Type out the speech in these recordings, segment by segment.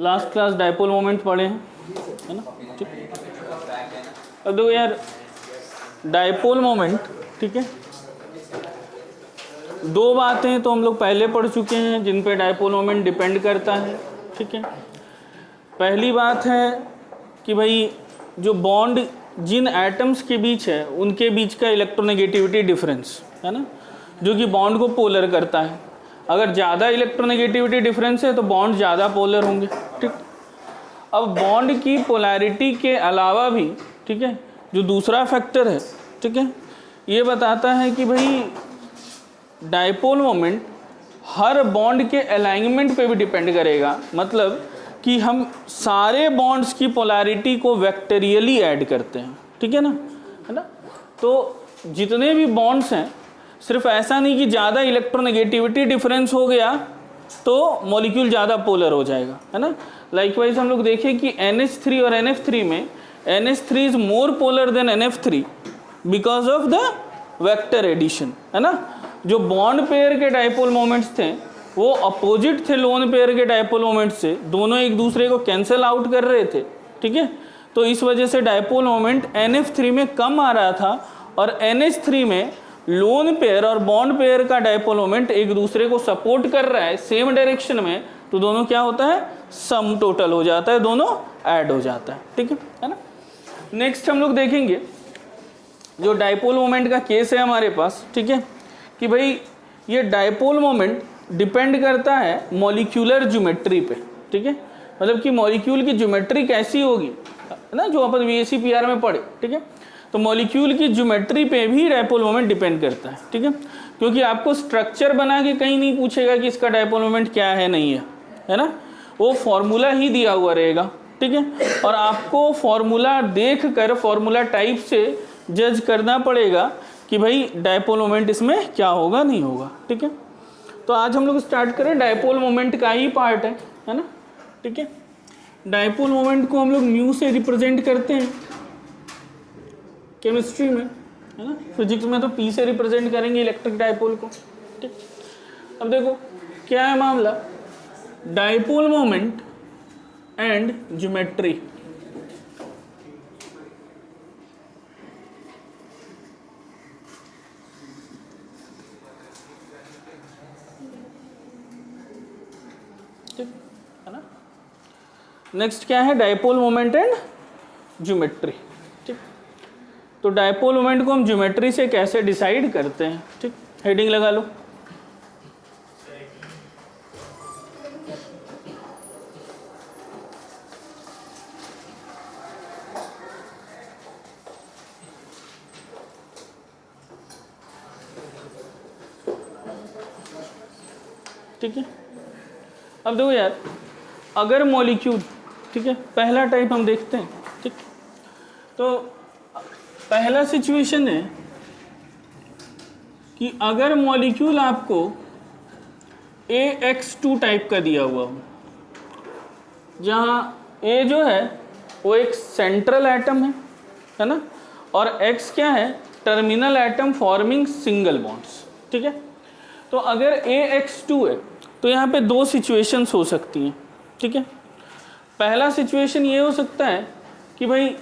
Last class dipole moment पढ़े हैं, है ना। ठीक, अब देखो यार डायपोल मोमेंट, ठीक है, दो बातें तो हम लोग पहले पढ़ चुके हैं जिन पे डायपोल मोमेंट डिपेंड करता है। ठीक है, पहली बात है कि भाई जो बॉन्ड जिन एटम्स के बीच है उनके बीच का इलेक्ट्रोनेगेटिविटी डिफरेंस, है ना, जो कि बॉन्ड को पोलर करता है। अगर ज़्यादा इलेक्ट्रोनेगेटिविटी डिफरेंस है तो बॉन्ड ज़्यादा पोलर होंगे। ठीक, अब बॉन्ड की पोलैरिटी के अलावा भी, ठीक है, जो दूसरा फैक्टर है, ठीक है, ये बताता है कि भाई डायपोल मोमेंट हर बॉन्ड के अलाइनमेंट पे भी डिपेंड करेगा। मतलब कि हम सारे बॉन्ड्स की पोलैरिटी को वेक्टरियली ऐड करते हैं, ठीक है ना। तो जितने भी बॉन्ड्स हैं, सिर्फ ऐसा नहीं कि ज़्यादा इलेक्ट्रोनेगेटिविटी डिफरेंस हो गया तो मॉलिक्यूल ज़्यादा पोलर हो जाएगा, है ना। लाइकवाइज हम लोग देखें कि NH3 और NF3 में NH3 is more polar than NF3 because of the vector addition, है ना। जो बॉन्ड पेयर के डायपोल मोमेंट्स थे वो अपोजिट थे लोन पेयर के डायपोल मोमेंट से, दोनों एक दूसरे को कैंसिल आउट कर रहे थे। ठीक है, तो इस वजह से डायपोल मोमेंट NF3 में कम आ रहा था और NH3 में लोन पेयर और बॉन्ड पेयर का डायपोल मोमेंट एक दूसरे को सपोर्ट कर रहा है सेम डायरेक्शन में, तो दोनों क्या होता है, सम टोटल हो जाता है, दोनों ऐड हो जाता है। ठीक है ना। नेक्स्ट हम लोग देखेंगे जो डायपोल मोमेंट का केस है हमारे पास, ठीक है, कि भाई ये डायपोल मोमेंट डिपेंड करता है मॉलिक्यूलर ज्योमेट्री पे। ठीक है, मतलब कि मॉलिक्यूल की ज्योमेट्री कैसी होगी, है ना, जो अपन VACPR में पढ़े। ठीक है, तो मॉलिक्यूल की ज्योमेट्री पे भी डायपोल मोमेंट डिपेंड करता है। ठीक है, क्योंकि आपको स्ट्रक्चर बना के कहीं नहीं पूछेगा कि इसका डायपोल मोमेंट क्या है नहीं है ना, वो फॉर्मूला ही दिया हुआ रहेगा। ठीक है, और आपको फॉर्मूला देख कर फॉर्मूला टाइप से जज करना पड़ेगा कि भाई डायपोल मोमेंट इसमें क्या होगा नहीं होगा। ठीक है, तो आज हम लोग स्टार्ट करें, डायपोल मोमेंट का ही पार्ट है ना। ठीक है, डायपोल मोमेंट को हम लोग म्यू से रिप्रेजेंट करते हैं केमिस्ट्री में, है ना। फिजिक्स में तो P से रिप्रेजेंट करेंगे इलेक्ट्रिक डायपोल को। ठीक, अब देखो क्या है मामला, डायपोल मोमेंट एंड ज्योमेट्री। ठीक है ना। नेक्स्ट क्या है, डायपोल मोमेंट एंड ज्योमेट्री। ठीक, तो डायपोल मोमेंट को हम ज्योमेट्री से कैसे डिसाइड करते हैं। ठीक, हेडिंग लगा लो। ठीक है, अब देखो यार, अगर मॉलिक्यूल, ठीक है, पहला टाइप हम देखते हैं। ठीक, तो पहला सिचुएशन है कि अगर मॉलिक्यूल आपको AX2 टाइप का दिया हुआ हो, जहाँ A जो है वो एक सेंट्रल एटम है ना, और X क्या है, terminal atom forming single bonds. ठीक है, तो अगर AX2 है तो यहाँ पे दो सिचुएशंस हो सकती हैं। ठीक है, पहला सिचुएशन ये हो सकता है कि भाई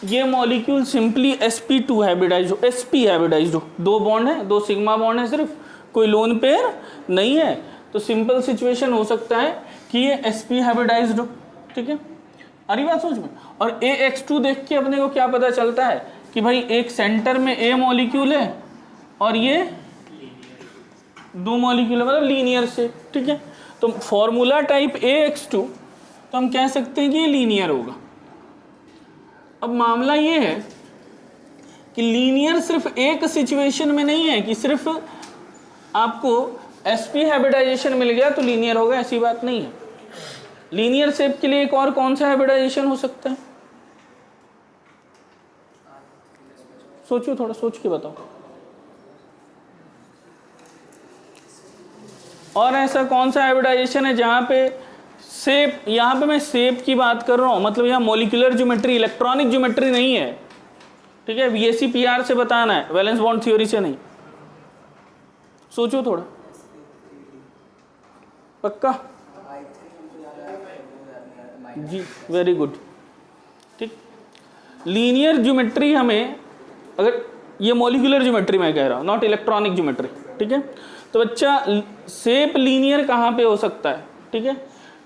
ये मॉलिक्यूल सिंपली sp2 हाइब्रिडाइज्ड हो, sp हाइब्रिडाइज्ड हो, दो बॉन्ड है, दो सिग्मा बॉन्ड है, सिर्फ कोई लोन पेयर नहीं है, तो सिंपल सिचुएशन हो सकता है कि ये sp हाइब्रिडाइज्ड हो। ठीक है, अरे बात समझ में। और AX2 देख के अपने को क्या पता चलता है कि भाई एक सेंटर में A मॉलिक्यूल है और ये दो मॉलिक्यूल है, मतलब लीनियर से। ठीक है, तो फॉर्मूला टाइप AX2, तो हम कह सकते हैं कि ये लीनियर होगा। अब मामला ये है कि लीनियर सिर्फ एक सिचुएशन में नहीं है कि सिर्फ आपको sp हाइब्रिडाइजेशन मिल गया तो लीनियर होगा, ऐसी बात नहीं है। लीनियर शेप के लिए एक और कौन सा हाइब्रिडाइजेशन हो सकता है, सोचो, थोड़ा सोच के बताओ। और ऐसा कौन सा हाइब्रिडाइजेशन है जहाँ पे शेप, यहाँ पे मैं शेप की बात कर रहा हूँ, मतलब यहाँ मॉलिक्यूलर ज्योमेट्री, इलेक्ट्रॉनिक ज्योमेट्री नहीं है। ठीक है, VACPR से बताना है, वैलेंस बॉन्ड थ्योरी से नहीं। सोचो थोड़ा, पक्का। जी, वेरी गुड। ठीक, लीनियर ज्योमेट्री हमें, अगर ये मॉलिक्यूलर ज्योमेट्री मैं कह रहा हूँ, नॉट इलेक्ट्रॉनिक ज्योमेट्री, ठीक है। तो बच्चा शेप लीनियर कहाँ पे हो सकता है, ठीक है।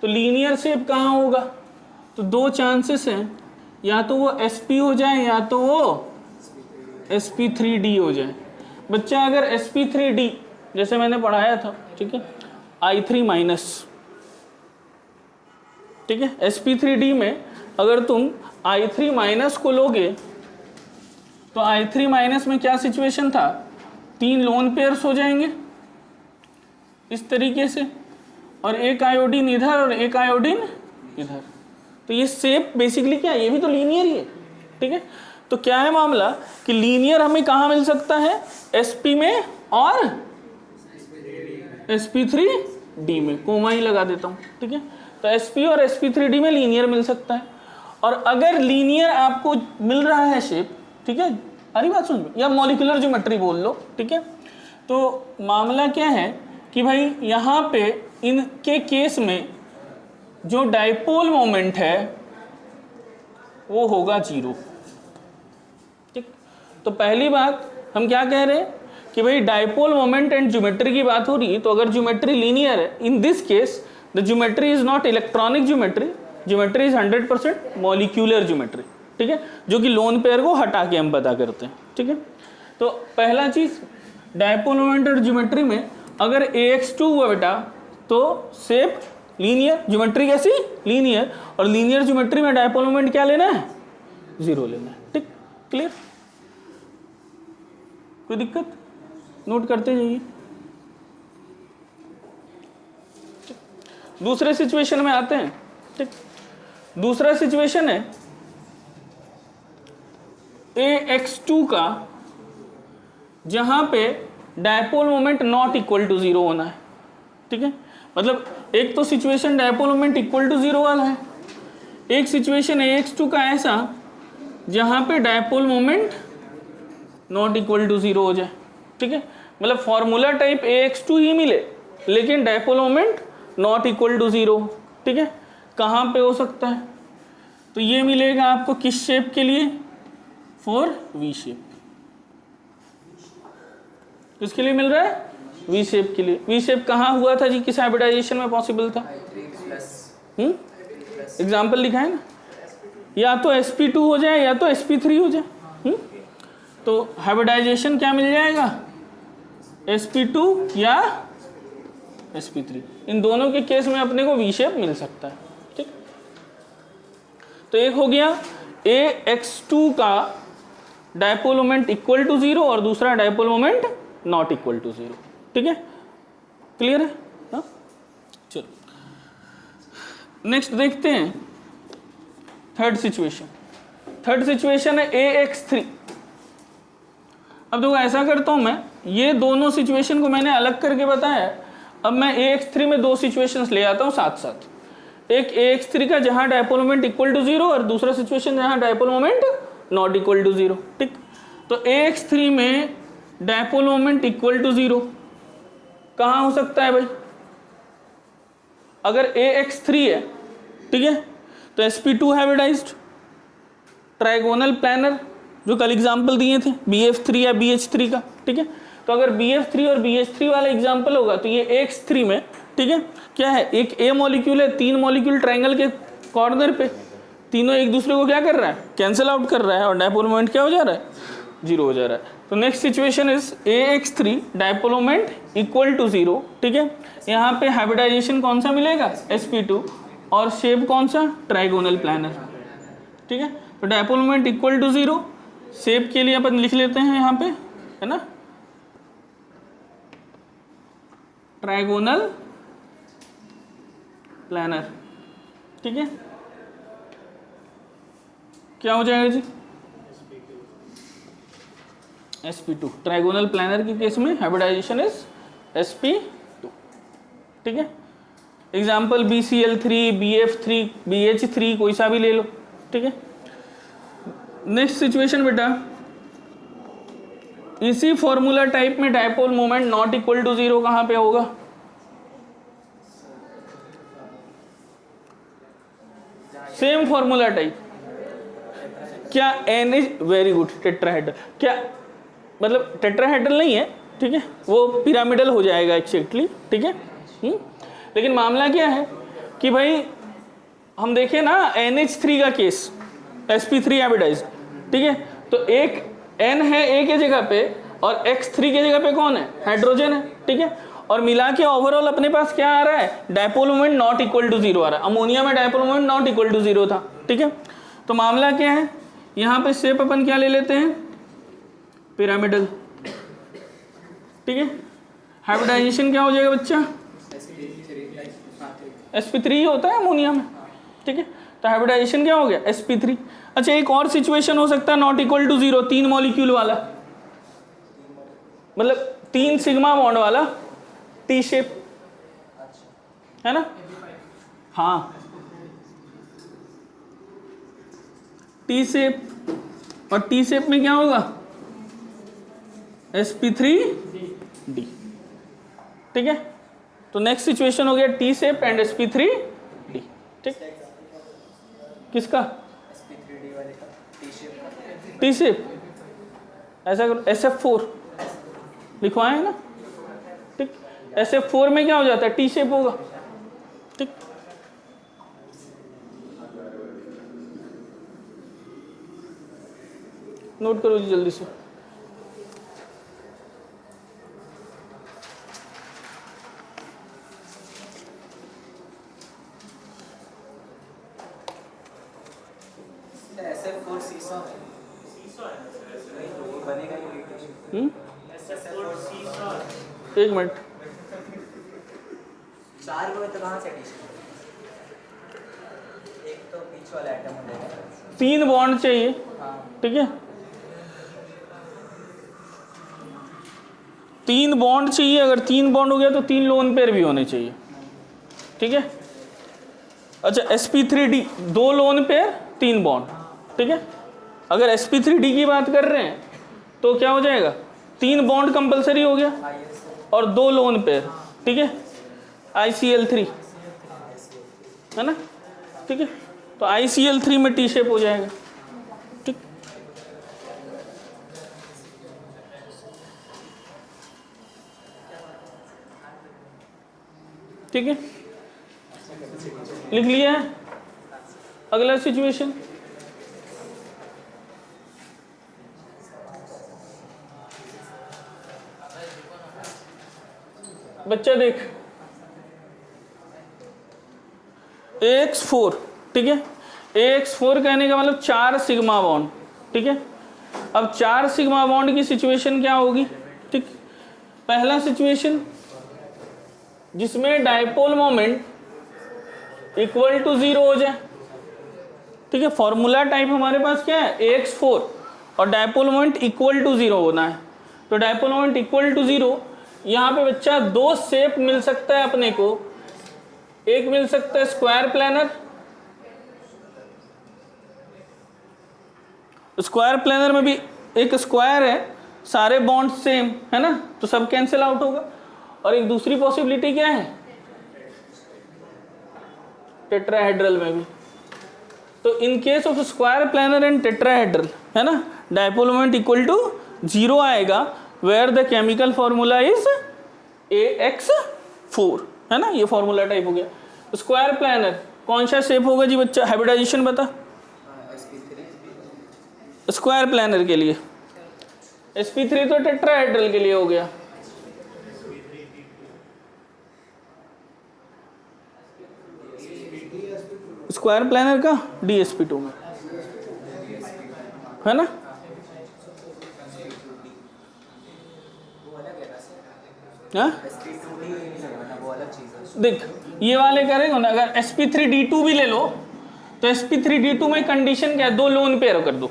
तो लीनियर शेप कहाँ होगा, तो दो चांसेस हैं, या तो वो sp हो जाए या तो वो sp3d हो जाए। बच्चा अगर sp3d जैसे मैंने पढ़ाया था, ठीक है, I3 माइनस, ठीक है, sp3d में अगर तुम I3 माइनस को लोगे तो I3 माइनस में क्या सिचुएशन था, 3 लोन पेयर्स हो जाएंगे इस तरीके से, और एक आयोडीन इधर और एक आयोडीन इधर। तो ये शेप बेसिकली क्या है, ये भी तो लीनियर ही है, ठीक है। तो क्या है मामला कि लीनियर हमें कहाँ मिल सकता है, sp में और sp3d में, कोमा ही लगा देता हूँ, ठीक है। तो sp और sp3d में लीनियर मिल सकता है। और अगर लीनियर आपको मिल रहा है शेप, ठीक है, अरे बात सुन, या मॉलिक्यूलर ज्योमेट्री बोल लो, ठीक है। तो मामला क्या है कि भाई यहाँ पे इनके केस में जो डाइपोल मोमेंट है वो होगा 0, ठीक। तो पहली बात हम क्या कह रहे हैं कि भाई डाइपोल मोमेंट एंड ज्योमेट्री की बात हो रही है, तो अगर ज्योमेट्री लीनियर है, in this case the geometry is not electronic geometry, geometry is 100% molecular geometry, ठीक है, जो कि लोन पेयर को हटा के हम पता करते हैं, ठीक है। तो पहला चीज डाइपोल मोमेंट और ज्योमेट्री में अगर AX2 हुआ बेटा तो शेप लीनियर, ज्योमेट्री कैसी लीनियर, और लीनियर ज्योमेट्री में डाइपोल मोमेंट क्या लेना है, 0 लेना है, ठीक, क्लियर। कोई दिक्कत, नोट करते जाइए। दूसरे सिचुएशन में आते हैं, ठीक। दूसरा सिचुएशन है AX2 का, जहां पे dipole moment not equal to 0 होना है, ठीक है। मतलब एक तो situation dipole moment equal to 0 वाला है, एक सिचुएशन AX2 का ऐसा जहां पे dipole moment not equal to 0 हो जाए, ठीक है। मतलब फॉर्मूला टाइप AX2 ही मिले लेकिन dipole moment not equal to 0, ठीक है। कहाँ पे हो सकता है, तो ये मिलेगा आपको किस शेप के लिए, फॉर V शेप। किसके लिए मिल रहा है, V शेप के लिए। V शेप कहाँ हुआ था जी, किस हाइब्रिडाइजेशन में पॉसिबल था, एग्जाम्पल लिखा है ना, या तो sp2 हो जाए या तो sp3 हो जाए। तो हाइब्रिडाइजेशन क्या मिल जाएगा, sp2 या sp3, इन दोनों के केस में अपने को V शेप मिल सकता है, ठीक। तो एक हो गया AX2 का डायपोल मोमेंट इक्वल टू 0 और दूसरा dipole moment not equal to 0, ठीक है, क्लियर है ना। चलो नेक्स्ट देखते हैं थर्ड सिचुएशन। थर्ड सिचुएशन है AX3। अब देखो ऐसा करता हूं मैं, ये दोनों सिचुएशन को मैंने अलग करके बताया, अब मैं AX3 में दो सिचुएशंस ले आता हूं साथ साथ। एक AX3 का जहां डायपोल मोमेंट इक्वल टू 0 और दूसरा सिचुएशन जहां dipole moment not equal to 0, ठीक। तो AX3 में डायपोल मोमेंट इक्वल टू 0 कहाँ हो सकता है भाई, अगर AX3 है, ठीक है, तो sp2 हाइब्रिडाइज्ड ट्राइगोनल प्लानर, जो कल एग्जाम्पल दिए थे BF3 या BH3 का, ठीक है। तो अगर BF3 और BH3 वाला एग्जाम्पल होगा तो ये AX3 में, ठीक है, क्या है, एक A मॉलिक्यूल है, 3 मॉलिक्यूल ट्राइंगल के कॉर्नर पे, तीनों एक दूसरे को क्या कर रहा है, कैंसिल आउट कर रहा है, और डायपोल मोमेंट क्या हो जा रहा है, 0 हो जा रहा है। तो next situation is AX3 dipole moment equal to 0, ठीक है। यहाँ पे हाइब्रिडाइजेशन कौन सा मिलेगा, sp2, और शेप कौन सा, ट्राइगोनल प्लानर, ठीक है। तो dipole moment equal to 0, shape के लिए अपन लिख लेते हैं यहाँ पे, है ना, ट्राइगोनल प्लानर, ठीक है। क्या हो जाएगा जी, sp2। ट्राइगोनल प्लानर के केस में हाइब्रिडाइजेशन इज sp2, ठीक है। एग्जाम्पल BCl3, BF3, BH3 कोई सा भी ले लो, ठीक है। नेक्स्ट सिचुएशन बेटा, इसी फॉर्मूला टाइप में dipole moment not equal to 0 कहाँ पे होगा, सेम फॉर्मूला टाइप। क्या an is very good tetrahedral, क्या मतलब टेट्राहेड्रल नहीं है, ठीक है, वो पिरामिडल हो जाएगा एक्जैक्टली, ठीक है। लेकिन मामला क्या है कि भाई हम देखें ना NH3 का केस, sp3 हाइब्रिडाइज्ड, ठीक है, तो एक N है A के जगह पे और X3 के जगह पे कौन है, हाइड्रोजन है, ठीक है, और मिला के ओवरऑल अपने पास क्या आ रहा है, dipole moment not equal to 0 आ रहा है। अमोनिया में dipole moment not equal to 0 था, ठीक है। तो मामला क्या है, यहाँ पे शेप अपन क्या ले लेते हैं, पिरामिडल, ठीक है। हाइब्रिडाइजेशन क्या हो जाएगा बच्चा, sp3 होता है अमोनिया में, ठीक है, तो हाइब्रिडाइजेशन क्या हो गया, sp3। अच्छा एक और सिचुएशन हो सकता है नॉट इक्वल टू 0, 3 मॉलिक्यूल वाला, मतलब 3 सिग्मा बॉन्ड वाला टी शेप, है ना, हाँ टी शेप, और टी शेप में क्या होगा, sp3d, ठीक है। तो नेक्स्ट सिचुएशन हो गया टी शेप एंड sp3d, ठीक, किसका, टी शेप, ऐसा करो SF4 लिखवाए ना, ठीक, SF4 में क्या हो जाता है, टी शेप होगा, ठीक। नोट करो जी जल्दी से। एक मिनट, 4 को तो कहाँ से एक तो बीच वाला आइटम हो जाएगा, 3 बॉन्ड चाहिए, ठीक है, 3 बॉन्ड चाहिए। अगर 3 बॉन्ड हो गया तो 3 लोन पेयर भी होने चाहिए, ठीक है। अच्छा sp3d 2 लोन पेयर 3 बॉन्ड, ठीक है। अगर sp3d की बात कर रहे हैं तो क्या हो जाएगा, 3 बॉन्ड कंपलसरी हो गया और 2 लोन पेयर, ठीक है, ICl3, है ना, ठीक है, तो ICl3 में टी शेप हो जाएगा, ठीक। ठीक है, लिख लिया है। अगला सिचुएशन, बच्चा देख AX4, ठीक है, AX4 कहने का मतलब 4 सिग्मा बॉन्ड, ठीक है। अब 4 सिग्मा बॉन्ड की सिचुएशन क्या होगी, ठीक, पहला सिचुएशन जिसमें डायपोल मोमेंट इक्वल टू 0 हो जाए, ठीक है। फॉर्मूला टाइप हमारे पास क्या है, AX4 और डायपोल मोमेंट इक्वल टू 0 होना है। तो डायपोल मोमेंट इक्वल टू 0, यहाँ पे बच्चा 2 शेप मिल सकता है अपने को, एक मिल सकता है स्क्वायर प्लानर, स्क्वायर प्लानर में भी एक स्क्वायर है, सारे बॉन्ड सेम है ना, तो सब कैंसिल आउट होगा। और एक दूसरी पॉसिबिलिटी क्या है, टेट्राहेड्रल में भी। तो in case of square planar and tetrahedral, है ना, डायपोल मोमेंट इक्वल टू 0 आएगा, where the chemical formula is AX4, है ना, ये फॉर्मूला टाइप हो गया। स्क्वायर प्लानर कौन सा शेप होगा जी बच्चा, हाइब्रिडाइजेशन बता, स्क्वायर प्लानर के लिए sp3 तो टेट्राहेड्रल के लिए हो गया, स्क्वायर प्लानर का DSP2 में, है ना। हाँ देख ये वाले करेंगे ना, अगर sp3d2 भी ले लो तो sp3d2 में कंडीशन क्या है, 2 लोन पेयर कर दो,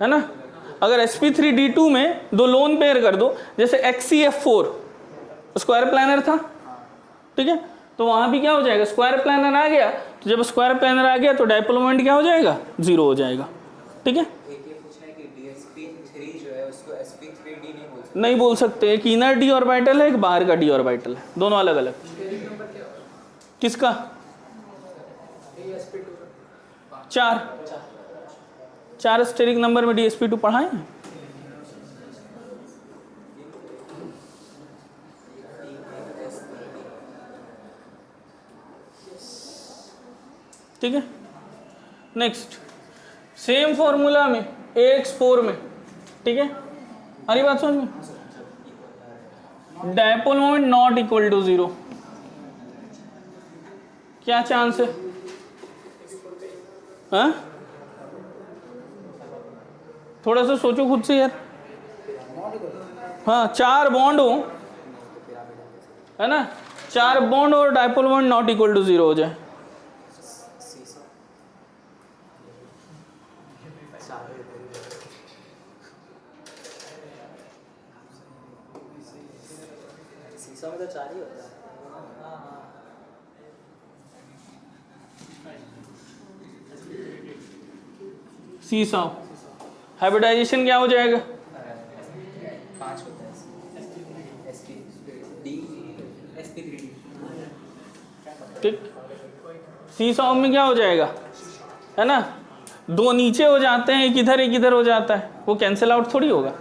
है ना। अगर sp3d2 में 2 लोन पेयर कर दो, जैसे XCF4 स्क्वायर प्लानर था, ठीक है, तो वहां भी क्या हो जाएगा, स्क्वायर प्लानर आ गया, तो जब स्क्वायर प्लानर आ गया तो डायपोल मोमेंट क्या हो जाएगा, 0 हो जाएगा, ठीक है। नहीं बोल सकते, एक इनर डी ऑर्बिटल है, एक बाहर का डी ऑर्बिटल है, दोनों अलग अलग। किसका, चार स्टेरिक नंबर में DsP2 पढ़ाए हैं? ठीक है। नेक्स्ट सेम फॉर्मूला में AX4 में, ठीक है, अरे बात समझ में, dipole moment not equal to 0, क्या चांस है? हाँ, थोड़ा सा सोचो खुद से यार। हाँ, 4 बॉन्ड हो, है ना, 4 बॉन्ड और dipole moment not equal to 0 हो जाए। सीसा में तो 4 ही होता है। सीसा हाइब्रिडाइजेशन क्या हो जाएगा? 5 होता है। sp3d। ठीक, सीसा में क्या हो जाएगा, है ना, 2 नीचे हो जाते हैं, एक इधर हो जाता है, वो कैंसिल आउट थोड़ी होगा।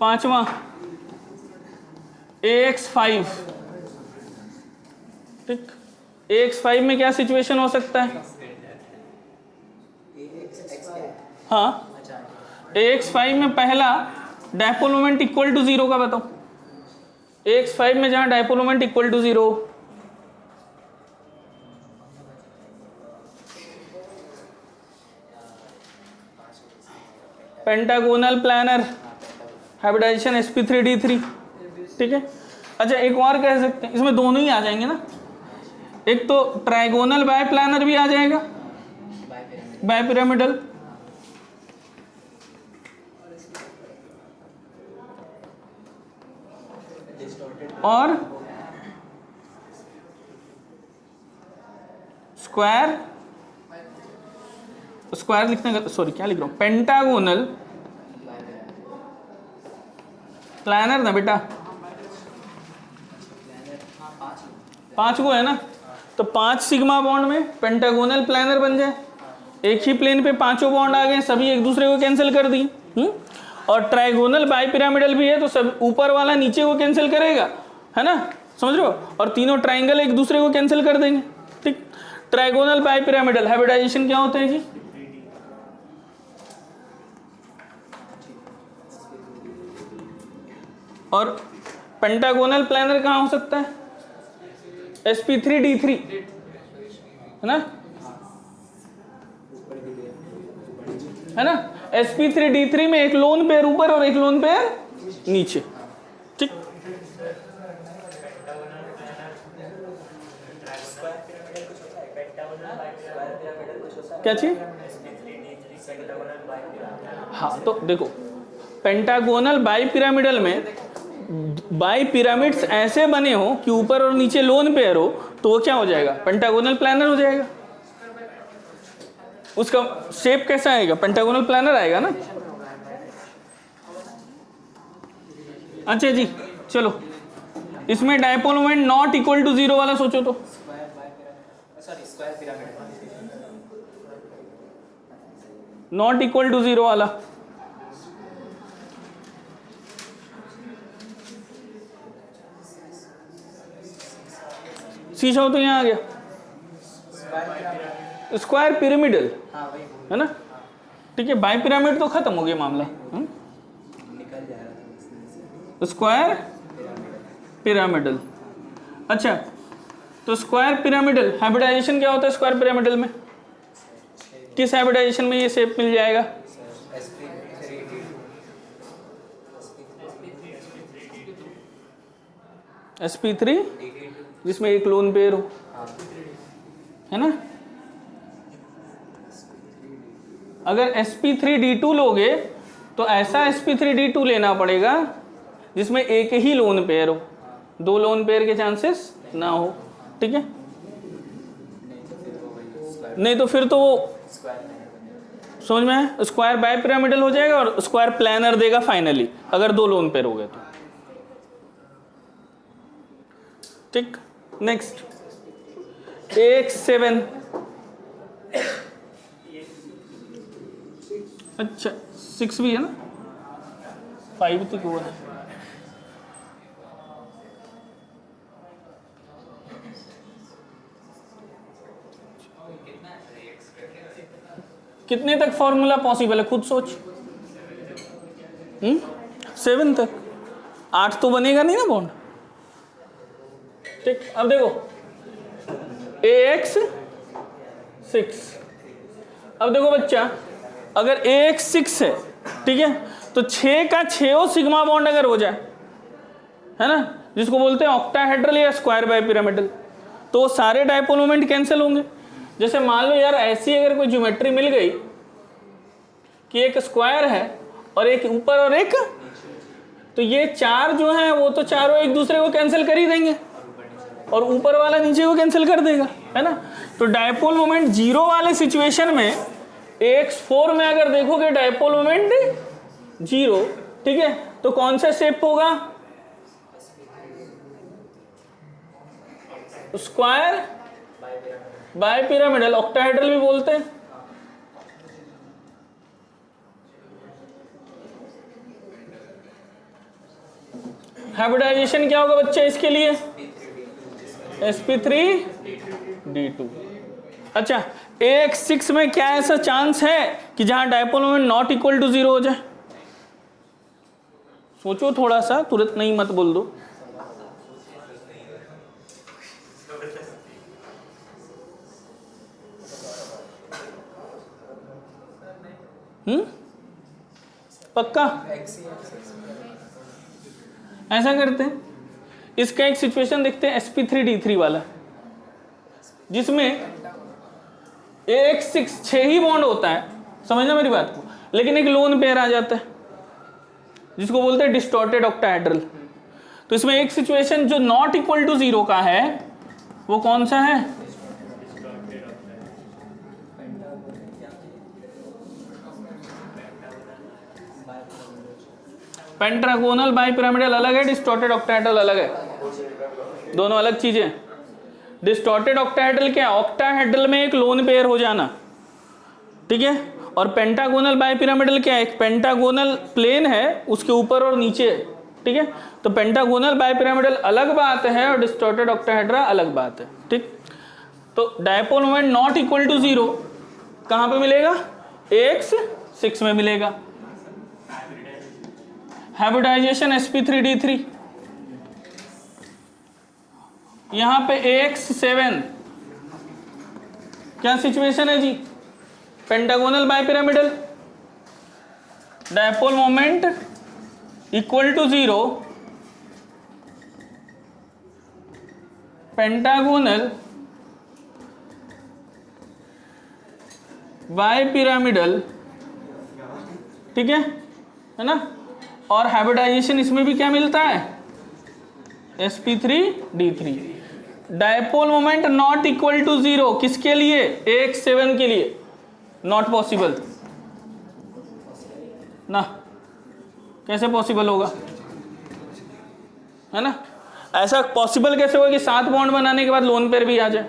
5वां AX5, ठीक, AX5 में क्या सिचुएशन हो सकता है? हाँ, AX5 में पहला डायपोल मोमेंट इक्वल टू 0 का बताओ। AX5 में जहां dipole moment equal to 0, pentagonal planar hybridization sp3d3, ठीक है। अच्छा, एक और कह सकते हैं, इसमें दोनों ही आ जाएंगे ना, एक तो ट्राइगोनल बाय प्लानर भी आ जाएगा, बाय पिरामिडल, और स्क्वायर लिखने का, सॉरी क्या लिख रहा हूं, पेंटागोनल प्लानर ना बेटा, 5 को है ना, तो 5 सिग्मा बॉन्ड में पेंटागोनल प्लानर बन जाए, एक ही प्लेन पे 5 बॉन्ड आ गए, सभी एक दूसरे को कैंसिल कर दिए। और ट्राइगोनल बाई पिरामिडल भी है, तो सब ऊपर वाला नीचे को कैंसिल करेगा, है ना, समझ रहे हो, और तीनों ट्राइंगल एक दूसरे को कैंसिल कर देंगे। ठीक, ट्राइगोनल बाई पिरामिडल हाइब्रिडाइजेशन क्या होता है जी? और पेंटागोनल प्लानर कहाँ हो सकता है? sp3d3, है ना, है ना, sp3d3 में एक लोन पेयर ऊपर और एक लोन पेयर नीचे। ठीक, क्या चीज? हाँ, तो देखो पेंटागोनल बाई पिरामिडल में बाई पिरामिड्स ऐसे बने हो कि ऊपर और नीचे लोन पेयर हो, तो वो क्या हो जाएगा? पेंटागोनल प्लानर हो जाएगा। उसका शेप कैसा आएगा? पेंटागोनल प्लानर आएगा ना। अच्छा जी, चलो इसमें dipole moment not equal to 0 वाला सोचो तो, नॉट इक्वल टू 0 वाला सीखो तो यहाँ आ गया स्क्वायर पिरामिडल, है ना। ठीक है, बाई पिरामिड तो खत्म हो गया मामला, स्क्वायर पिरामिडल। अच्छा, तो स्क्वायर पिरामिडल हाइब्रिडाइजेशन क्या होता है? स्क्वायर पिरामिडल में किस हाइब्रिडाइजेशन में ये शेप मिल जाएगा? sp3, जिसमें एक लोन पेयर हो, है ना। अगर sp3d2 लोगे तो ऐसा sp3d2 लेना पड़ेगा जिसमें एक ही लोन पेयर हो, 2 लोन पेयर के चांसेस ना हो। ठीक है, नहीं तो फिर तो वो समझ में है, स्क्वायर बाय पिरामिडल हो जाएगा और स्क्वायर प्लानर देगा फाइनली, अगर 2 लोन पेयर हो गए तो। ठीक, नेक्स्ट AX7 अच्छा 6 भी है ना, 5 तक हुआ है। कितने तक फॉर्मूला पॉसिबल है खुद सोच। 7 तक, 8 तो बनेगा नहीं ना बॉन्ड। ठीक, अब देखो AX 6, अब देखो बच्चा अगर AX 6 है, ठीक है, तो 6 का 6 सिग्मा बॉन्ड अगर हो जाए, है ना, जिसको बोलते हैं ऑक्टाहेड्रल या स्क्वायर बाइपिरामिडल, तो सारे डायपोल मोमेंट कैंसिल होंगे। जैसे मान लो यार ऐसी अगर कोई ज्योमेट्री मिल गई कि एक स्क्वायर है और एक ऊपर और एक, तो ये 4 जो है वो तो चारों एक दूसरे को कैंसिल कर ही देंगे और ऊपर वाला नीचे को कैंसिल कर देगा, है ना। तो डायपोल मोमेंट 0 वाले सिचुएशन में AX4 में अगर देखोगे डायपोल मोमेंट 0, ठीक है, तो कौन सा शेप होगा, स्क्वायर बाइपिरामिडल, ऑक्टाहेड्रल भी बोलते हैं। हाइब्रिडाइजेशन क्या होगा बच्चे इसके लिए, sp3d2। अच्छा AX6 में क्या ऐसा चांस है कि जहां dipole moment not equal to 0 हो जाए, सोचो थोड़ा सा, तुरंत नहीं मत बोल दो। पक्का ऐसा करते हैं, इसका एक सिचुएशन देखते हैं sp3d3 वाला, जिसमें AX6 6 ही बॉन्ड होता है, समझना मेरी बात को, लेकिन एक लोन पेयर आ जाता है जिसको बोलते हैं डिस्टॉर्टेड ऑक्टाहेड्रल। तो इसमें एक सिचुएशन जो नॉट इक्वल टू 0 का है वो कौन सा है, पेंटागोनल बाइपिरामिडल अलग है, डिस्टॉर्टेड ऑक्टाहेड्रल अलग है, दोनों अलग चीजें। डिस्टॉर्टेड ऑक्टाहेड्रल क्या है, ऑक्टाहेड्रल में एक लोन पेयर हो जाना, ठीक है, और पेंटागोनल बाइपिरामिडल क्या है, एक पेंटागोनल प्लेन है उसके ऊपर और नीचे, ठीक है। तो पेंटागोनल बाइपिरामिडल अलग बात है और डिस्टॉर्टेड ऑक्टाहेड्रा अलग बात है, ठीक। तो dipole moment not equal to 0 कहां पे मिलेगा, AX6 में मिलेगा। हाइब्रिडाइजेशन sp3d3, यहां पे AX7 क्या सिचुएशन है जी, pentagonal bipyramidal, dipole moment equal to 0, pentagonal bipyramidal, ठीक है ना। और हाइब्रिडाइजेशन इसमें भी क्या मिलता है, sp3d3। Dipole moment not equal to 0 किसके लिए, AX7 के लिए, नॉट पॉसिबल ना, कैसे पॉसिबल होगा, है ना। ऐसा पॉसिबल कैसे होगा कि 7 बॉन्ड बनाने के बाद लोन पेयर भी आ जाए,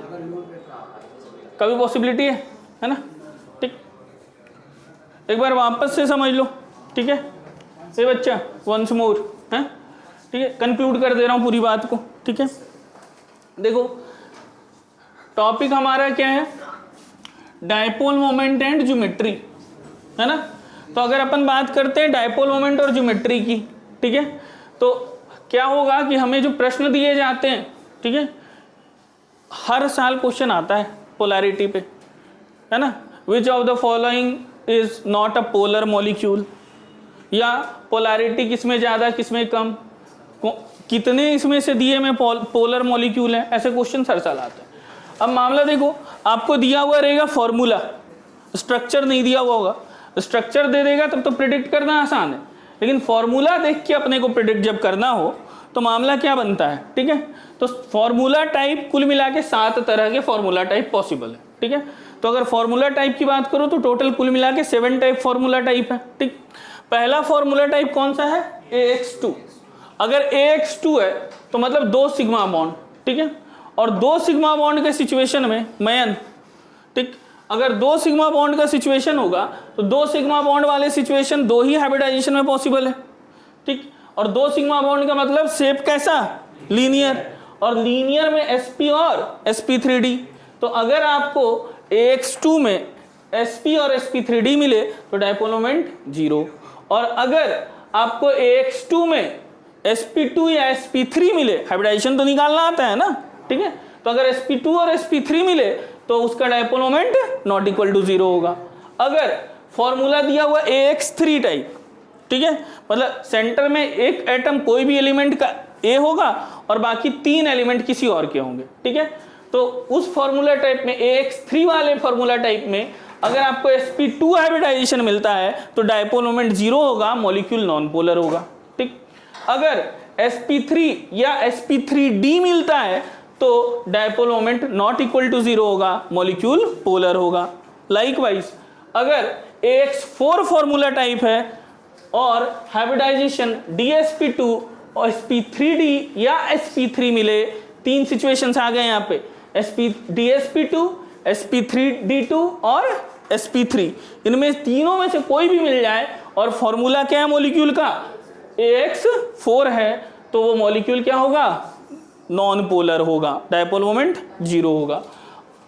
कभी पॉसिबिलिटी है ना। ठीक, एक बार वापस से समझ लो, ठीक है ये बच्चा, वंस मोर है, ठीक है, कंक्लूड कर दे रहा हूं पूरी बात को, ठीक है। देखो टॉपिक हमारा क्या है, डायपोल मोमेंट एंड ज्योमेट्री, है ना। तो अगर अपन बात करते हैं डायपोल मोमेंट और ज्योमेट्री की, ठीक है, तो क्या होगा कि हमें जो प्रश्न दिए जाते हैं, ठीक है, हर साल क्वेश्चन आता है पोलैरिटी पे, है ना। Which of the following is not a polar molecule, या पोलैरिटी किसमें ज़्यादा किसमें कम, कितने इसमें से दिए में पोलर मॉलिक्यूल है, ऐसे क्वेश्चन हर साल आते हैं। अब मामला देखो, आपको दिया हुआ रहेगा फॉर्मूला, स्ट्रक्चर नहीं दिया हुआ होगा, स्ट्रक्चर दे देगा तब तो प्रिडिक्ट करना आसान है, लेकिन फॉर्मूला देख के अपने को प्रिडिक्ट जब करना हो तो मामला क्या बनता है, ठीक है। तो फॉर्मूला टाइप कुल मिला के 7 तरह के फॉर्मूला टाइप पॉसिबल है, ठीक है। तो अगर फॉर्मूला टाइप की बात करो तो टोटल कुल मिला के 7 टाइप फॉर्मूला टाइप है, ठीक। पहला फॉर्मूला टाइप कौन सा है, AX2। अगर AX2 है तो मतलब 2 सिग्मा बॉन्ड, ठीक है, और 2 सिग्मा बॉन्ड के सिचुएशन में मयन, ठीक, अगर 2 सिग्मा बॉन्ड का सिचुएशन होगा तो 2 सिग्मा बॉन्ड वाले सिचुएशन 2 ही हाइब्रिडाइजेशन में पॉसिबल है, ठीक। और 2 सिग्मा बॉन्ड का मतलब शेप कैसा, लीनियर, और लीनियर में sp और sp3d। तो अगर आपको AX2 में sp और sp3d मिले तो डायपोल मोमेंट 0, और अगर आपको AX2 में sp2 या sp3 मिले, हाइब्रिडाइजेशन तो निकालना आता है ना, ठीक है, तो अगर sp2 और sp3 मिले तो उसका dipole moment not equal to 0 होगा। अगर फॉर्मूला दिया हुआ AX3 टाइप, ठीक है, मतलब सेंटर में एक एटम कोई भी एलिमेंट का A होगा और बाकी 3 एलिमेंट किसी और के होंगे, ठीक है, तो उस फॉर्मूला टाइप में AX3 वाले फॉर्मूला टाइप में अगर आपको sp2 हाइब्रिडाइजेशन मिलता है तो डायपोल मोमेंट 0 होगा, मॉलिक्यूल नॉन पोलर होगा, ठीक। अगर sp3 या sp3d मिलता है तो dipole moment not equal to 0 होगा, मॉलिक्यूल पोलर होगा। लाइकवाइज अगर AX4 फॉर्मूला टाइप है और हाइब्रिडाइजेशन dsp2 और sp3d या sp3 मिले, 3 सिचुएशंस आ गए यहाँ पे, dsp2, sp3d2 और sp3, इनमें तीनों में से कोई भी मिल जाए और फॉर्मूला क्या है मॉलिक्यूल का, AX4 है, तो वो मॉलिक्यूल क्या होगा, नॉन पोलर होगा, डायपोल मोमेंट 0 होगा।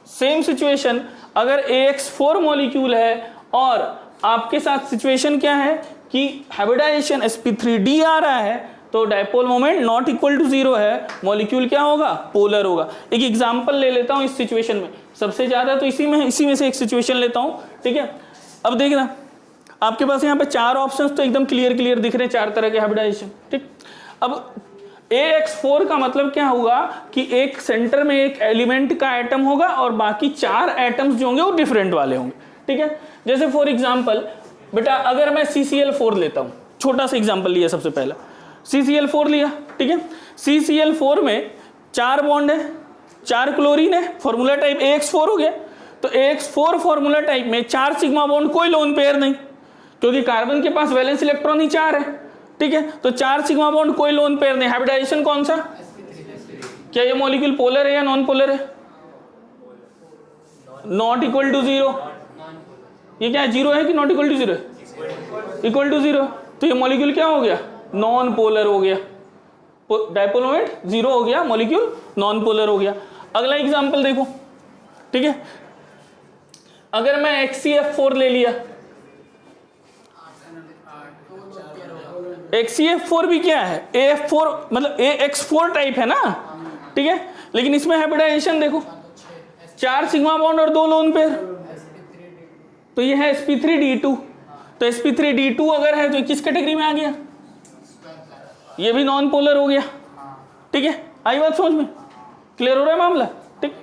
सेम सिचुएशन अगर AX4 मॉलिक्यूल है और आपके साथ सिचुएशन क्या है कि हाइब्रिडाइजेशन sp3d आ रहा है तो dipole moment not equal to 0 है, मॉलिक्यूल क्या होगा, पोलर होगा। एक एग्जांपल ले लेता हूं इस सिचुएशन में, सबसे ज्यादा तो इसी में से एक सिचुएशन लेता हूं, ठीक है। अब देखना आपके पास यहाँ पे 4 ऑप्शंस तो एकदम क्लियर दिख रहे हैं, 4 तरह के हाइब्रिडाइजेशन, ठीक। अब AX4 का मतलब क्या होगा कि एक सेंटर में एक एलिमेंट का एटम होगा और बाकी 4 एटम्स जो होंगे वो डिफरेंट वाले होंगे, ठीक है। जैसे फॉर एग्जांपल बेटा अगर मैं CCl4 लेता हूं, छोटा सा एग्जांपल लिया, सबसे पहला CCl4 लिया, ठीक है। CCl4 में 4 बॉन्ड है, 4 क्लोरीन है, फॉर्मूला टाइप AX4 हो गया। तो AX4 फॉर्मूला टाइप में 4 सिग्मा बॉन्ड, कोई लोन पेयर नहीं, क्योंकि कार्बन के पास वैलेंस इलेक्ट्रॉन ही 4 है, ठीक है। तो 4 सिग्मा बॉन्ड, कोई लोन पेयर नहीं, हाइब्रिडाइजेशन कौन सा, क्या ये मॉलिक्यूल पोलर है या नॉन पोलर है, नॉट इक्वल टू 0, ये क्या है, 0 है कि not equal to 0, equal to 0, तो ये मॉलिक्यूल क्या हो गया, नॉन पोलर हो गया, डायपोल मोमेंट 0 हो गया, मॉलिक्यूल नॉन पोलर हो गया। अगला एग्जांपल देखो, ठीक है, अगर मैं HCF4 ले लिया, HCF4 भी क्या है, AF4 मतलब AX4 टाइप है ना, ठीक है, लेकिन इसमें हाइब्रिडाइजेशन देखो, 4 सिग्मा बॉन्ड और 2 लोन पेयर, तो ये है sp3d2, तो sp3d2 अगर है तो किस कैटेगरी में आ गया, ये भी नॉन पोलर हो गया, ठीक है। आई बात समझ में, क्लियर हो रहा है मामला, ठीक,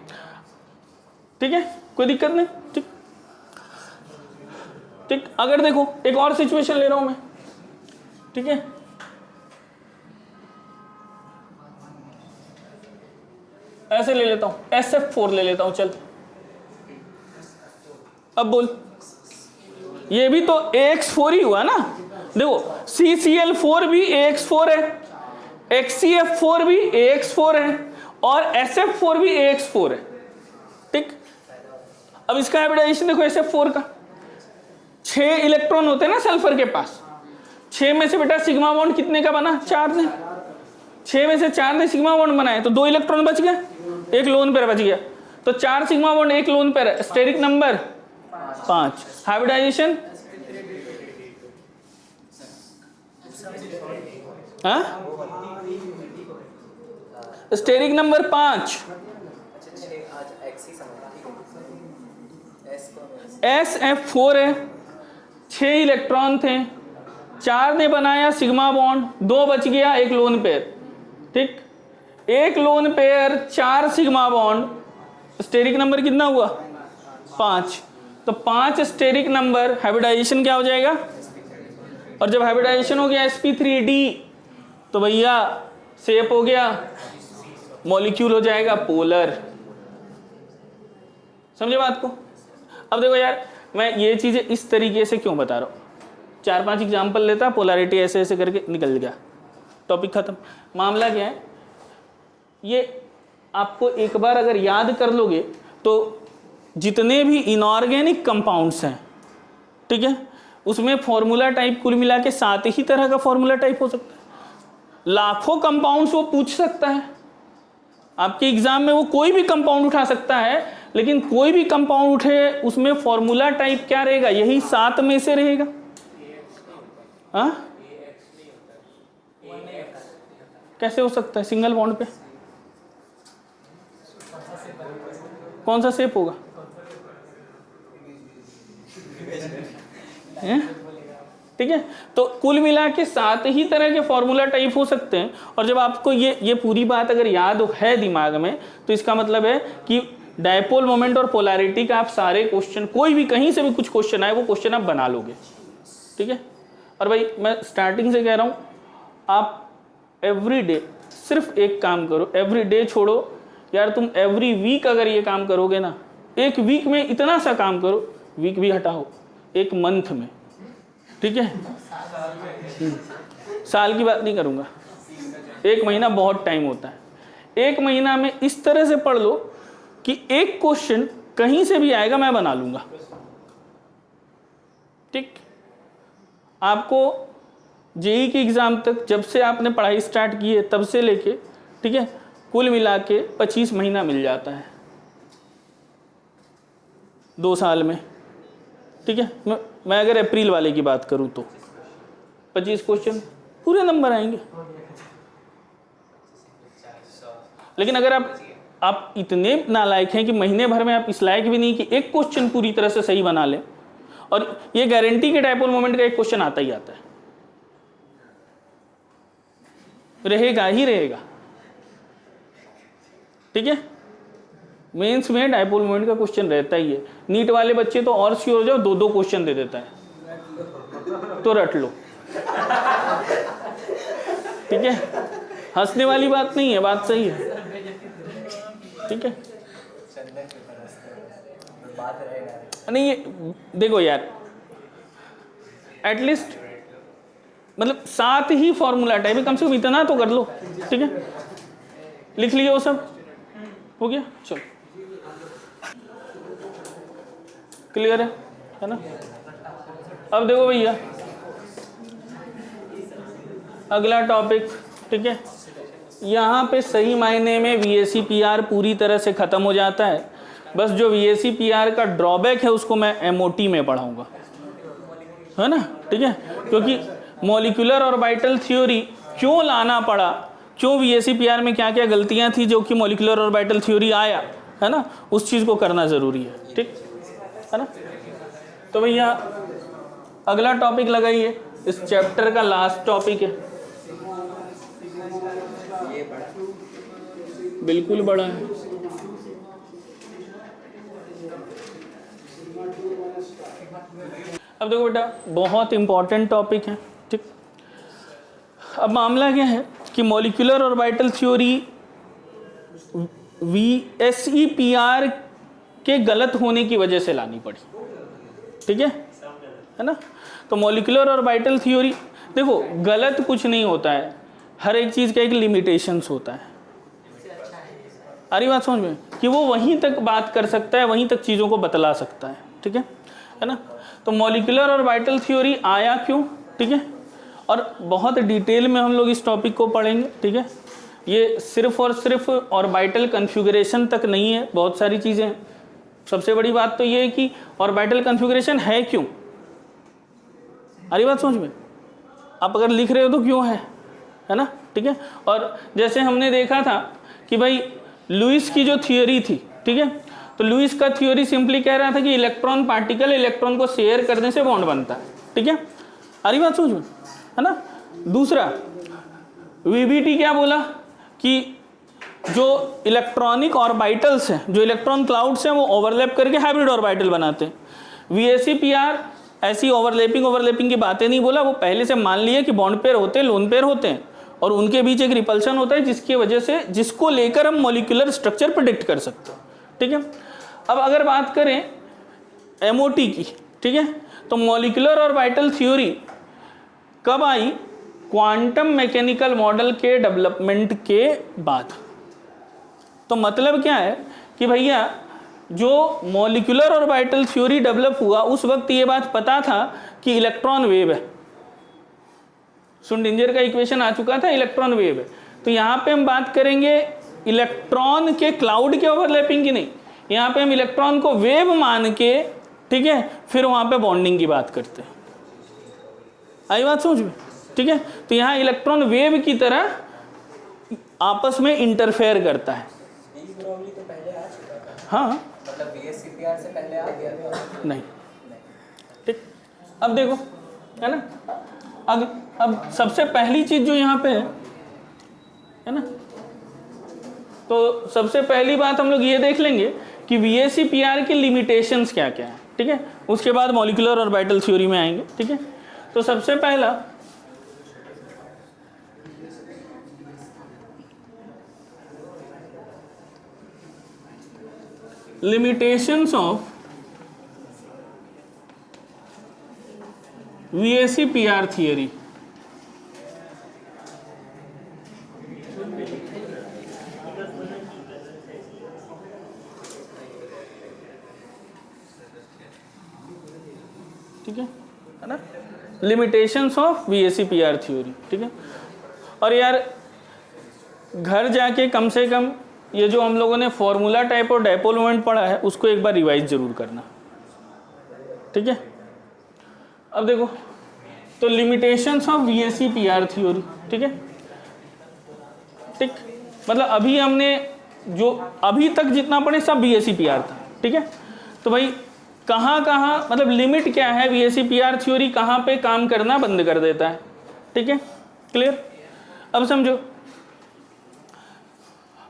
ठीक है, कोई दिक्कत नहीं, ठीक, ठीक। अगर देखो एक और सिचुएशन ले रहा हूं मैं, ठीक है, ऐसे ले लेता हूं, SF4 ले लेता हूं, चल अब बोल, ये भी तो AX4 ही हुआ ना, देखो CCl4 भी AX4 है, HCF4 भी AX4 है और SF4 भी AX4 है, ठीक। अब इसका हाइब्रिडाइजेशन देखो, SF4 का 6 इलेक्ट्रॉन होते हैं ना सल्फर के पास, 6 में से बेटा सिग्मा बॉन्ड कितने का बना, 4 ने, 6 में से 4 ने सिग्मा बॉन्ड बनाए तो 2 इलेक्ट्रॉन बच गए, 1 लोन पेयर बच गया, तो 4 sigma bond 1 lone pair, steric number 5, hybridization steric number 5, SF4 है, 6 इलेक्ट्रॉन थे, 4 ने बनाया सिग्मा बॉन्ड, 2 बच गया, 1 लोन पेयर, ठीक, 1 lone pair 4 sigma bond, steric number कितना हुआ 5, तो 5 स्टेरिक नंबर, हाइब्रिडाइजेशन क्या हो जाएगा, और जब हाइब्रिडाइजेशन हो गया sp3d तो भैया शेप हो गया, मॉलिक्यूल हो जाएगा पोलर, समझे बात को। अब देखो यार मैं ये चीजें इस तरीके से क्यों बता रहा हूँ, 4-5 एग्जाम्पल लेता, पोलैरिटी ऐसे ऐसे करके निकल गया, टॉपिक खत्म। मामला क्या है, ये आपको एक बार अगर याद कर लोगे तो जितने भी इनऑर्गेनिक कंपाउंड्स हैं, ठीक है, उसमें फॉर्मूला टाइप कुल मिला के 7 ही तरह का फॉर्मूला टाइप हो सकता है। लाखों कंपाउंड्स वो पूछ सकता है आपके एग्जाम में, वो कोई भी कंपाउंड उठा सकता है, लेकिन कोई भी कंपाउंड उठे उसमें फॉर्मूला टाइप क्या रहेगा, यही 7 में से रहेगा। हाँ, कैसे हो सकता है सिंगल बॉन्ड पे? कौन सा शेप होगा? ठीक है, तो कुल मिला के 7 ही तरह के फॉर्मूला टाइप हो सकते हैं। और जब आपको ये पूरी बात अगर याद है दिमाग में, तो इसका मतलब है कि डायपोल मोमेंट और पोलैरिटी का आप सारे क्वेश्चन, कोई भी कहीं से भी कुछ क्वेश्चन आए, वो क्वेश्चन आप बना लोगे। ठीक है, और भाई मैं स्टार्टिंग से कह रहा हूँ, आप एवरी डे सिर्फ एक काम करो, एवरी डे छोड़ो यार, तुम एवरी वीक अगर ये काम करोगे ना, एक वीक में इतना सा काम करो, वीक भी हटाओ, एक मंथ में, ठीक है, साल की बात नहीं करूँगा, 1 महीना बहुत टाइम होता है। 1 महीना में इस तरह से पढ़ लो कि एक क्वेश्चन कहीं से भी आएगा मैं बना लूँगा। ठीक, आपको जेई के एग्ज़ाम तक जब से आपने पढ़ाई स्टार्ट की है तब से लेके, ठीक है, कुल मिला के 25 महीना मिल जाता है 2 साल में। ठीक है, मैं अगर अप्रैल वाले की बात करूं तो 25 क्वेश्चन पूरे नंबर आएंगे। लेकिन अगर आप इतने नालायक हैं कि महीने भर में आप इस लायक भी नहीं कि एक क्वेश्चन पूरी तरह से सही बना लें, और ये गारंटी के डायपोल मोमेंट का एक क्वेश्चन आता ही आता है, रहेगा ही रहेगा। ठीक है, मेंस में डायपोल मोमेंट का क्वेश्चन रहता ही है। नीट वाले बच्चे तो और श्योर हो जाओ, 2-2 क्वेश्चन दे देता है, तो रट लो। ठीक है, हंसने वाली बात नहीं है, बात सही है। ठीक है, नहीं ये देखो यार, एटलीस्ट मतलब 7 ही फॉर्मूला टाइप है, कम से कम इतना तो कर लो। ठीक है, लिख लिया वो सब, हो गया, चलो क्लियर है ना। अब देखो भैया अगला टॉपिक, ठीक है, यहाँ पे सही मायने में VACPR पूरी तरह से ख़त्म हो जाता है। बस जो VACPR का ड्रॉबैक है उसको मैं MOT में पढ़ाऊँगा, है ना। ठीक है, क्योंकि मॉलिक्यूलर ऑर्बिटल थ्योरी क्यों लाना पड़ा, क्यों VACPR में क्या क्या गलतियाँ थी जो कि मॉलिक्यूलर ऑर्बिटल थ्योरी आया, है ना, उस चीज़ को करना ज़रूरी है। ठीक है ना। तो भैया अगला टॉपिक लगाइए, इस चैप्टर का लास्ट टॉपिक है, बिल्कुल बड़ा है। अब देखो बेटा, बहुत इंपॉर्टेंट टॉपिक है। ठीक, अब मामला क्या है कि मॉलिक्यूलर ऑर्बिटल थ्योरी VACPR के गलत होने की वजह से लानी पड़ी। ठीक है ना। तो मॉलिक्यूलर ऑर्बिटल थ्योरी, देखो गलत कुछ नहीं होता है, हर एक चीज़ का एक लिमिटेशंस होता है। अरे बात समझ में, कि वो वहीं तक बात कर सकता है, वहीं तक चीज़ों को बतला सकता है। ठीक है ना। तो मॉलिक्यूलर ऑर्बिटल थ्योरी आया क्यों, ठीक है, और बहुत डिटेल में हम लोग इस टॉपिक को पढ़ेंगे। ठीक है, ये सिर्फ और सिर्फ ऑर्बिटल कन्फिगरेशन तक नहीं है, बहुत सारी चीज़ें हैं। सबसे बड़ी बात तो ये है कि ऑर्बिटल कन्फिगरेशन है क्यों, अरे बात समझ में, आप अगर लिख रहे हो तो क्यों है ना। ठीक है, और जैसे हमने देखा था कि भाई लुईस की जो थियोरी थी, ठीक है, तो लुईस का थ्योरी सिंपली कह रहा था कि इलेक्ट्रॉन पार्टिकल इलेक्ट्रॉन को शेयर करने से बॉन्ड बनता है। ठीक है, अरे बात समझ में, है ना। दूसरा VBT क्या बोला कि जो इलेक्ट्रॉनिक ऑर्बिटल्स हैं, जो इलेक्ट्रॉन क्लाउड्स हैं, वो ओवरलैप करके हाइब्रिड ऑर्बिटल बनाते हैं। VACPR ऐसी ओवरलैपिंग की बातें नहीं बोला, वो पहले से मान लिया कि बॉन्ड पेयर होते हैं, लोन पेयर होते हैं, और उनके बीच एक रिपल्शन होता है जिसकी वजह से, जिसको लेकर हम मॉलिक्यूलर स्ट्रक्चर प्रेडिक्ट कर सकते हैं। ठीक है, अब अगर बात करें MOT की, ठीक है, तो मॉलिक्यूलर ऑर्बिटल थ्योरी कब आई, क्वांटम मैकेनिकल मॉडल के डेवलपमेंट के बाद। तो मतलब क्या है कि भैया जो मॉलिक्यूलर ऑर्बिटल थ्योरी डेवलप हुआ उस वक्त ये बात पता था कि इलेक्ट्रॉन वेव है, श्रोडिंगर का इक्वेशन आ चुका था, इलेक्ट्रॉन वेव है। तो यहाँ पे हम बात करेंगे इलेक्ट्रॉन के क्लाउड के ओवरलैपिंग की नहीं, यहाँ पे हम इलेक्ट्रॉन को वेव मान के, ठीक है, फिर वहाँ पे बॉन्डिंग की बात करते हैं। आई बात समझ में? ठीक है, तो यहाँ इलेक्ट्रॉन वेव की तरह आपस में इंटरफेयर करता है। प्रॉब्ली तो पहले आ चुका था, हाँ मतलब VSCPR से पहले आ गया था। नहीं, ठीक। अब देखो, है ना, अब सबसे पहली चीज जो यहाँ पे है ना, तो सबसे पहली बात हम लोग ये देख लेंगे कि VSCPR की लिमिटेशंस क्या क्या है, ठीक है। उसके बाद मॉलिक्यूलर ऑर्बिटल थ्योरी में आएंगे, ठीक है। तो सबसे पहला limitations of VSCPR theory। ठीक है ना, लिमिटेशंस ऑफ VSCPR थ्योरी, ठीक है। और यार घर जाके कम से कम ये जो हम लोगों ने फॉर्मूला टाइप और डायपोल मोमेंट पढ़ा है उसको एक बार रिवाइज जरूर करना, ठीक है। अब देखो, तो लिमिटेशंस ऑफ VSCPR थ्योरी, ठीक है, ठीक। मतलब अभी हमने जो अभी तक जितना पढ़े सब VSCPR था, ठीक है। तो भाई कहाँ कहाँ मतलब लिमिट क्या है, VSCPR थ्योरी कहाँ पे काम करना बंद कर देता है, ठीक है, क्लियर। अब समझो,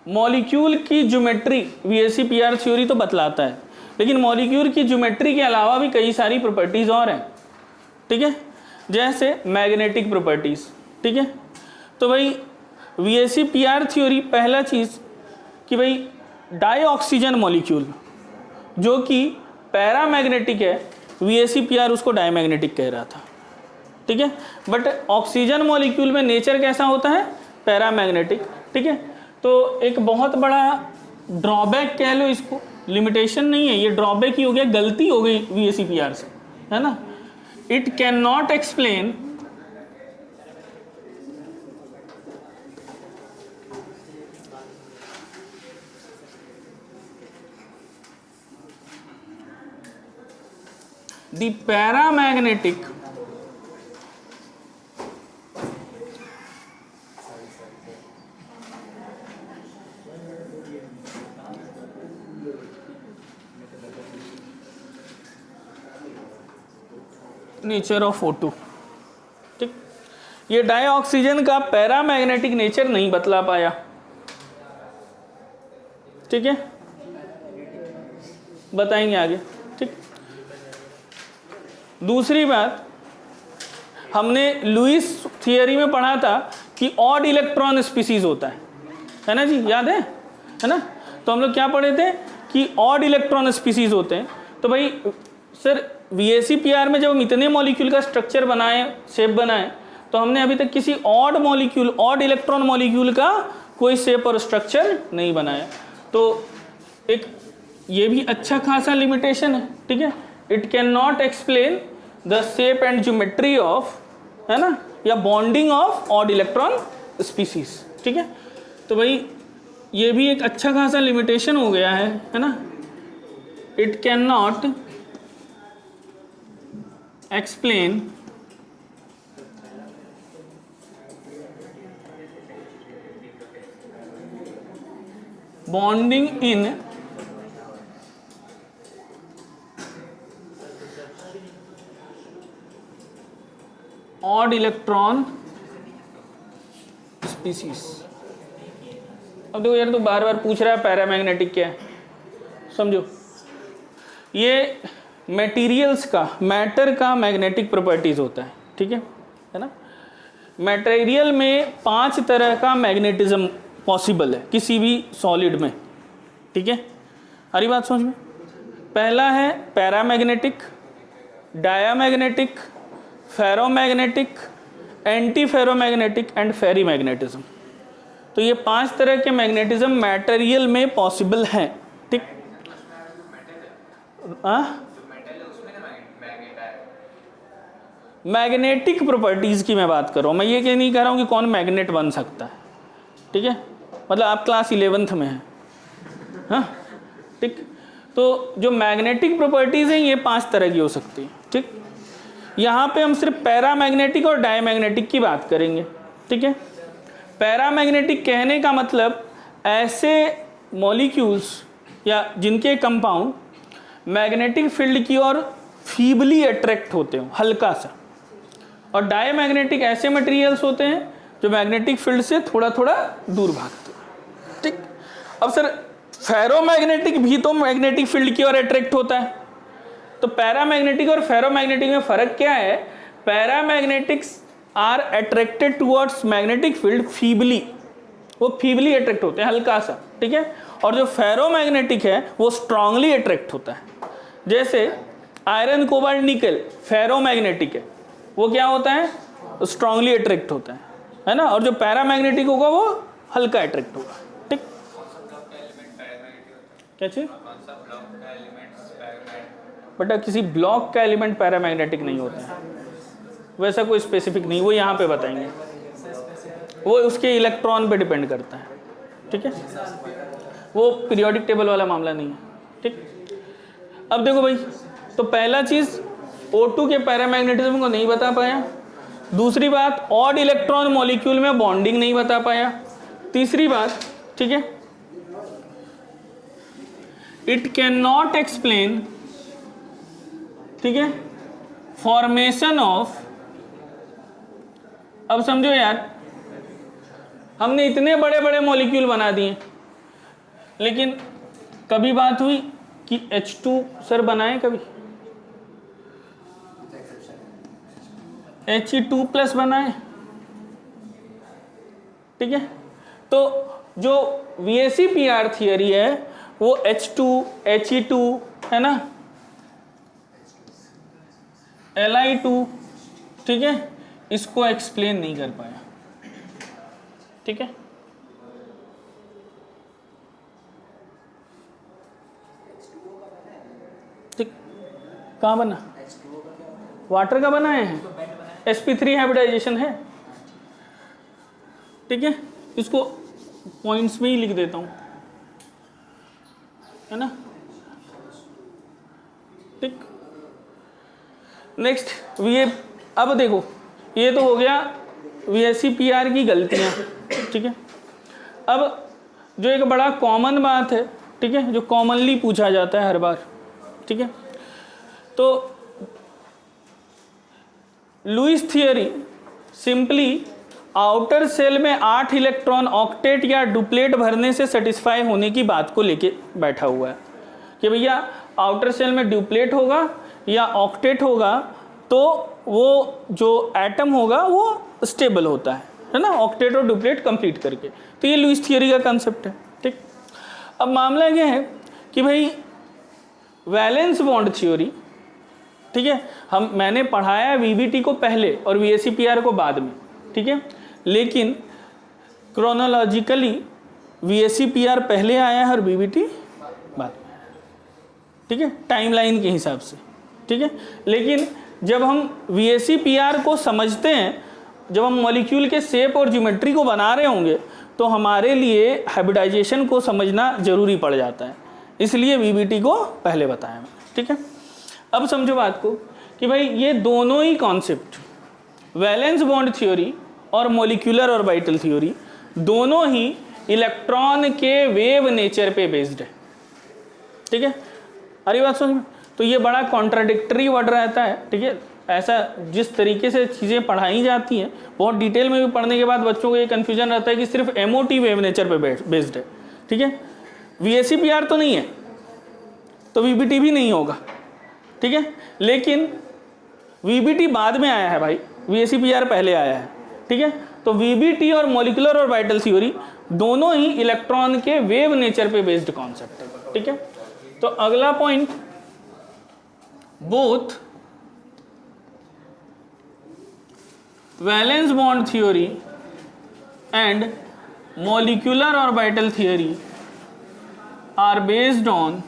मॉलिक्यूल की ज्योमेट्री VSCPR थ्योरी तो बतलाता है, लेकिन मॉलिक्यूल की ज्योमेट्री के अलावा भी कई सारी प्रॉपर्टीज और हैं, ठीक है, जैसे मैग्नेटिक प्रॉपर्टीज, ठीक है। तो भाई VSCPR थ्योरी पहला चीज कि भाई डाई ऑक्सीजन मॉलिक्यूल जो कि पैरामैग्नेटिक है, VSCPR उसको डायमैग्नेटिक कह रहा था, ठीक है। बट ऑक्सीजन मॉलिक्यूल में नेचर कैसा होता है, पैरामैग्नेटिक, ठीक है। तो एक बहुत बड़ा ड्रॉबैक कह लो इसको, लिमिटेशन नहीं है ये, ड्रॉबैक ही हो गया, गलती हो गई VSCPR से, है ना। It can not explain the paramagnetic nature of O2, ठीक। ये डाई ऑक्सीजन का पैरामैग्नेटिक नेचर नहीं बतला पाया, ठीक है, बताएंगे आगे, ठीक। दूसरी बात, हमने लुईस थियरी में पढ़ा था कि ऑड इलेक्ट्रॉन स्पीसीज होता है ना जी, याद है ना। तो हम लोग क्या पढ़े थे कि ऑड इलेक्ट्रॉन स्पीसीज होते हैं। तो भाई सर VSCPR में जब हम इतने मॉलिक्यूल का स्ट्रक्चर बनाए, शेप बनाए, तो हमने अभी तक किसी odd molecule, odd electron molecule का कोई शेप और स्ट्रक्चर नहीं बनाया। तो एक ये भी अच्छा खासा लिमिटेशन है, ठीक है। It can not explain the shape and geometry of, है ना, या bonding of odd electron species, ठीक है। तो भाई ये भी एक अच्छा खासा लिमिटेशन हो गया है ना। It can not explain bonding in odd electron species. अब देखो यार, तो बार बार पूछ रहा है पैरामैग्नेटिक क्या है, समझो ये मटेरियल्स का, मैटर का मैग्नेटिक प्रॉपर्टीज होता है, ठीक है ना। मटेरियल में 5 तरह का मैग्नेटिज्म पॉसिबल है किसी भी सॉलिड में, ठीक है, हरी बात समझ में। पहला है paramagnetic, diamagnetic, ferromagnetic, antiferromagnetic and ferrimagnetism. तो ये 5 तरह के मैग्नेटिज्म मटेरियल में पॉसिबल हैं, ठीक। मैग्नेटिक प्रॉपर्टीज की मैं बात कर रहा हूँ, मैं ये नहीं कह रहा हूँ कि कौन मैग्नेट बन सकता है, ठीक है, मतलब आप क्लास 11th में हैं, हाँ ठीक। तो जो मैग्नेटिक प्रॉपर्टीज हैं ये 5 तरह की हो सकती है, ठीक। यहाँ पे हम सिर्फ पैरामैग्नेटिक और डायमैग्नेटिक की बात करेंगे, ठीक है। पैरामैग्नेटिक कहने का मतलब ऐसे मॉलिक्यूल्स या जिनके कंपाउंड मैग्नेटिक फील्ड की ओर फीबली अट्रैक्ट होते हो, हल्का सा। और डायमैग्नेटिक ऐसे मटेरियल्स होते हैं जो मैग्नेटिक फील्ड से थोड़ा थोड़ा दूर भागते हैं, ठीक। अब सर फेरोमैग्नेटिक भी तो मैग्नेटिक फील्ड की ओर अट्रैक्ट होता है, तो पैरामैग्नेटिक और फेरोमैग्नेटिक में फर्क क्या है? Paramagnetics are attracted towards magnetic field feebly, वो फीबली अट्रैक्ट होते हैं हल्का सा, ठीक है। और जो फेरोमैग्नेटिक है वो स्ट्रांगली अट्रैक्ट होता है। जैसे आयरन कोबाल्ट निकल फेरोमैग्नेटिक है, वो क्या होता है? स्ट्रांगली अट्रैक्ट होता है ना। और जो पैरामैग्नेटिक होगा वो हल्का अट्रैक्ट होगा, ठीक। क्या चीज? बेटा किसी ब्लॉक का एलिमेंट पैरामैग्नेटिक नहीं होता है, वैसा कोई स्पेसिफिक नहीं, वो यहाँ पे बताएंगे, वो उसके इलेक्ट्रॉन पे डिपेंड करता है, ठीक है, वो पीरियोडिक टेबल वाला मामला नहीं है, ठीक। अब देखो भाई, तो पहला चीज O2 के पैरामैग्नेटिज्म को नहीं बता पाया, दूसरी बात ऑड इलेक्ट्रॉन मॉलिक्यूल में बॉन्डिंग नहीं बता पाया, तीसरी बात, ठीक है, इट कैन नॉट एक्सप्लेन, ठीक है, फॉर्मेशन ऑफ। अब समझो यार, हमने इतने बड़े बड़े मॉलिक्यूल बना दिए, लेकिन कभी बात हुई कि H2 सर बनाए कभी? He2+ बनाए, ठीक है। तो जो VSEPR थियरी है वो H2 He2 है ना, Li2, ठीक है, इसको एक्सप्लेन नहीं कर पाया, ठीक है। ठीक, कहाँ बना? वाटर का बनाए हैं, sp3 हाइब्रिडाइजेशन है, ठीक है। इसको पॉइंट्स में ही लिख देता हूँ, है ना, ठीक। नेक्स्ट अब देखो, ये तो हो गया VSEPR की गलतियाँ, ठीक है। अब जो एक बड़ा कॉमन बात है, ठीक है, जो कॉमनली पूछा जाता है हर बार, ठीक है, तो Lewis theory simply outer shell में 8 इलेक्ट्रॉन ऑक्टेट या डुप्लेट भरने से सेटिस्फाई होने की बात को लेके बैठा हुआ है कि भैया आउटर सेल में डुप्लेट होगा या ऑक्टेट होगा तो वो जो एटम होगा वो स्टेबल होता है ना, ऑक्टेट और डुप्लेट कंप्लीट करके। तो ये लुईस थियरी का कंसेप्ट है, ठीक। अब मामला ये है कि भाई वैलेंस बॉन्ड थ्योरी, ठीक है, मैंने पढ़ाया VBT को पहले और VSEPR को बाद में, ठीक है, लेकिन क्रोनोलॉजिकली VSEPR पहले आया है और VBT बाद में, ठीक है, टाइमलाइन के हिसाब से, ठीक है। लेकिन जब हम VSEPR को समझते हैं, जब हम मॉलिक्यूल के शेप और ज्योमेट्री को बना रहे होंगे तो हमारे लिए हाइब्रिडाइजेशन को समझना जरूरी पड़ जाता है, इसलिए VBT को पहले बताया, ठीक है। अब समझो बात को कि भाई ये दोनों ही कॉन्सेप्ट, वैलेंस बॉन्ड थ्योरी और मॉलिक्यूलर ऑर्बिटल थ्योरी, दोनों ही इलेक्ट्रॉन के वेव नेचर पे बेस्ड है, ठीक है। अरे बात समझ में, तो ये बड़ा कॉन्ट्राडिक्टरी वर्ड रहता है, ठीक है। ऐसा जिस तरीके से चीज़ें पढ़ाई जाती हैं, बहुत डिटेल में भी पढ़ने के बाद बच्चों को ये कन्फ्यूजन रहता है कि सिर्फ MOT वेव नेचर पे बेस्ड है, ठीक है। VSEPR तो नहीं है, तो VBT भी नहीं होगा, ठीक है। लेकिन VBT बाद में आया है भाई, VSEPR पहले आया है, ठीक है। तो VBT और मॉलिक्यूलर ऑर्बिटल थ्योरी दोनों ही इलेक्ट्रॉन के वेव नेचर पे बेस्ड कॉन्सेप्ट है, ठीक है। तो अगला point, both valence bond theory and molecular orbital theory are based on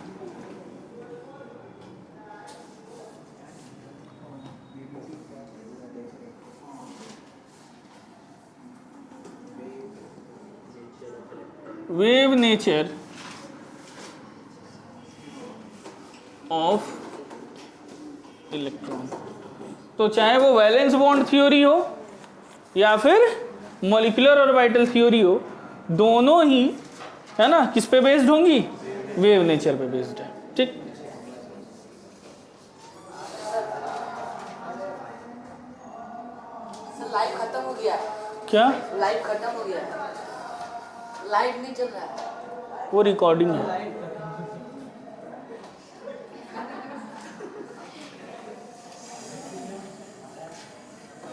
wave nature of electron. तो चाहे वो वैलेंस बॉन्ड थ्योरी हो या फिर मॉलिक्यूलर ऑर्बिटल थ्योरी हो, दोनों ही है ना किस पे बेस्ड होंगी, वेव नेचर पे बेस्ड है। ठीक, लाइव खत्म हो गया, क्या लाइव खत्म हो गया, लाइव नहीं चल रहा है। वो रिकॉर्डिंग है।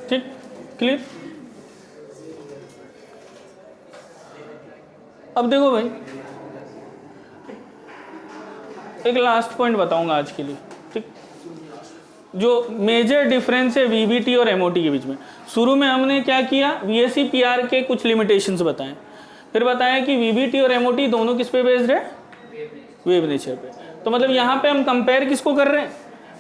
ठीक, क्लियर। अब देखो भाई, एक लास्ट पॉइंट बताऊंगा आज के लिए। ठीक, जो मेजर डिफरेंस है वीबीटी और एमओटी के बीच में। शुरू में हमने क्या किया, वीएससी पीआर के कुछ लिमिटेशंस बताए, फिर बताया कि वीबीटी और एमओटी दोनों किस पे बेस्ड है, वेव नेचर पे। तो मतलब यहाँ पे हम कंपेयर किसको कर रहे हैं,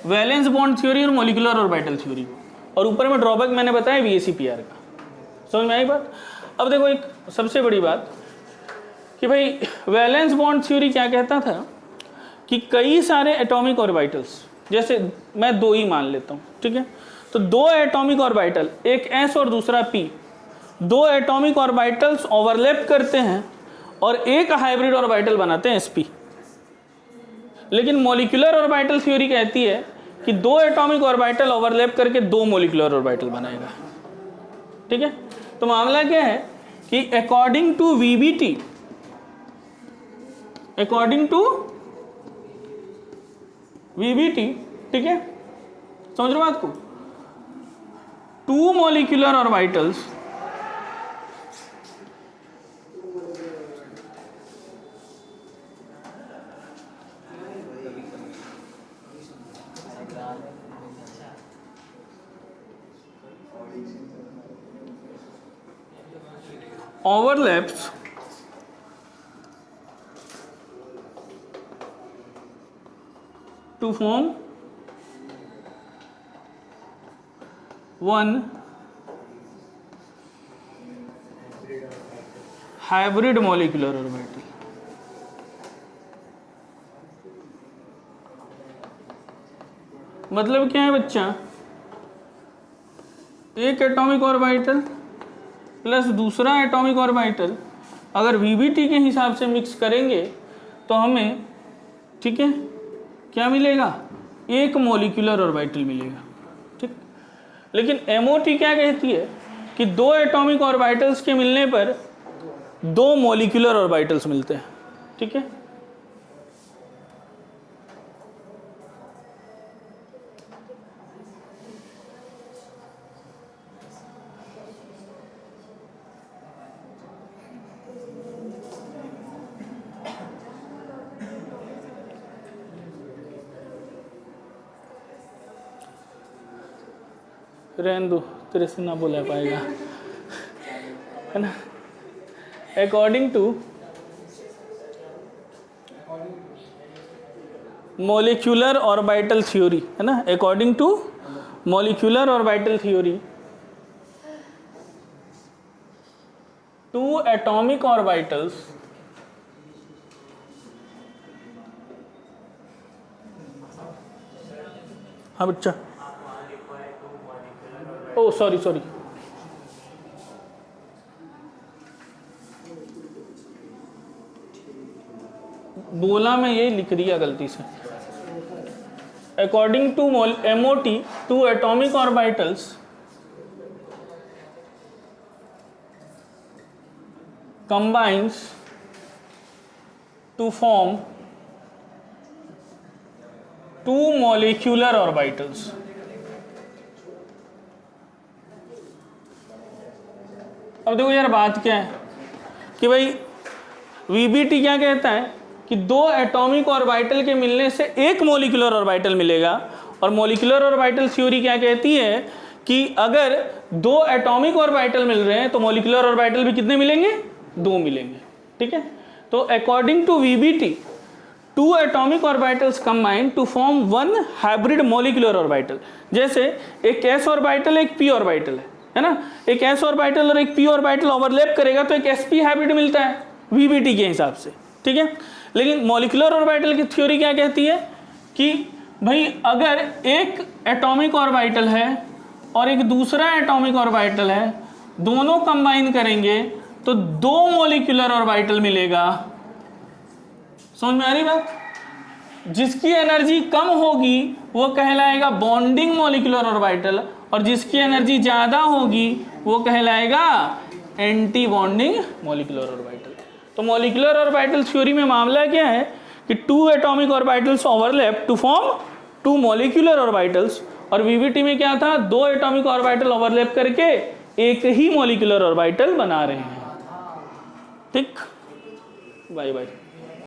वैलेंस बॉन्ड थ्योरी और मॉलिक्यूलर ऑर्बिटल थ्योरी को, और ऊपर में ड्रॉबैक मैंने बताया वीएससी पीआर का। समझ में आई बात। अब देखो एक सबसे बड़ी बात कि भाई वैलेंस बॉन्ड थ्योरी क्या कहता था कि कई सारे एटॉमिक ऑर्बिटल्स, जैसे मैं दो ही मान लेता हूँ, ठीक है, तो दो एटॉमिक ऑर्बिटल, एक एस और दूसरा पी, दो एटॉमिक ऑर्बिटल्स ओवरलैप करते हैं और एक हाइब्रिड ऑर्बिटल बनाते हैं एसपी। लेकिन मॉलिक्यूलर ऑर्बिटल थ्योरी कहती है कि दो एटॉमिक ऑर्बिटल ओवरलैप करके दो मॉलिक्यूलर ऑर्बिटल बनाएगा। ठीक है, तो मामला क्या है कि अकॉर्डिंग टू वीबीटी, ठीक है, समझ रहे हो बात को, two molecular orbitals overlaps to form one hybrid molecular orbital। मतलब क्या है बच्चा, एक एटॉमिक ऑर्बिटल प्लस दूसरा एटॉमिक ऑर्बिटल अगर वीबीटी के हिसाब से मिक्स करेंगे तो हमें, ठीक है, क्या मिलेगा, एक मॉलिक्यूलर ऑर्बिटल मिलेगा। ठीक, लेकिन एमओटी क्या कहती है कि दो एटॉमिक ऑर्बिटल्स के मिलने पर दो मॉलिक्यूलर ऑर्बिटल्स मिलते हैं। ठीक है, रहने दो, तेरे से ना बोला पाएगा, है ना। According to molecular orbital theory, है ना, according to molecular orbital theory, two atomic orbitals हाँ बच्चा, ओ सॉरी बोला मैं, ये लिख दिया गलती से। According to MOT, two atomic orbitals combines to form two molecular orbitals। अब देखो यार बात क्या है कि भाई वीबीटी क्या कहता है कि दो एटॉमिक ऑर्बिटल के मिलने से एक मॉलिक्यूलर ऑर्बिटल मिलेगा, और मॉलिक्यूलर ऑर्बिटल थ्योरी क्या कहती है कि अगर दो एटॉमिक ऑर्बिटल मिल रहे हैं तो मॉलिक्यूलर ऑर्बिटल भी कितने मिलेंगे, दो मिलेंगे। ठीक है, तो according to VBT two atomic orbitals combine to form one hybrid molecular orbital. जैसे एक एस ऑर्बिटल एक पी ऑर्बिटल है ना, एक एस ऑर्बिटल और एक पी ऑर्बिटल ओवरलैप करेगा तो एक एसपी हाइब्रिड मिलता है। वीबीटी के हिसाब से, ठीक है। लेकिन मॉलिक्यूलर ऑर्बिटल की थ्योरी क्या कहती है कि भाई अगर एक एटॉमिक ऑर्बिटल है और एक दूसरा एटॉमिक ऑर्बिटल है, दोनों कंबाइन करेंगे तो 2 मॉलिक्यूलर ऑर्बिटल मिलेगा। समझ में आ रही बात? जिसकी एनर्जी कम होगी वो कहलाएगा बॉन्डिंग मॉलिक्यूलर ऑर्बिटल, और जिसकी एनर्जी ज़्यादा होगी वो कहलाएगा एंटी बॉन्डिंग मॉलिक्यूलर ऑर्बिटल। तो मॉलिक्यूलर ऑर्बिटल थ्योरी में मामला क्या है कि 2 atomic orbitals overlap to form 2 molecular orbitals, और वीवीटी में क्या था, 2 एटॉमिक ऑर्बिटल ओवरलैप करके एक ही मॉलिक्यूलर ऑर्बिटल बना रहे हैं। ठीक, बाय बाय।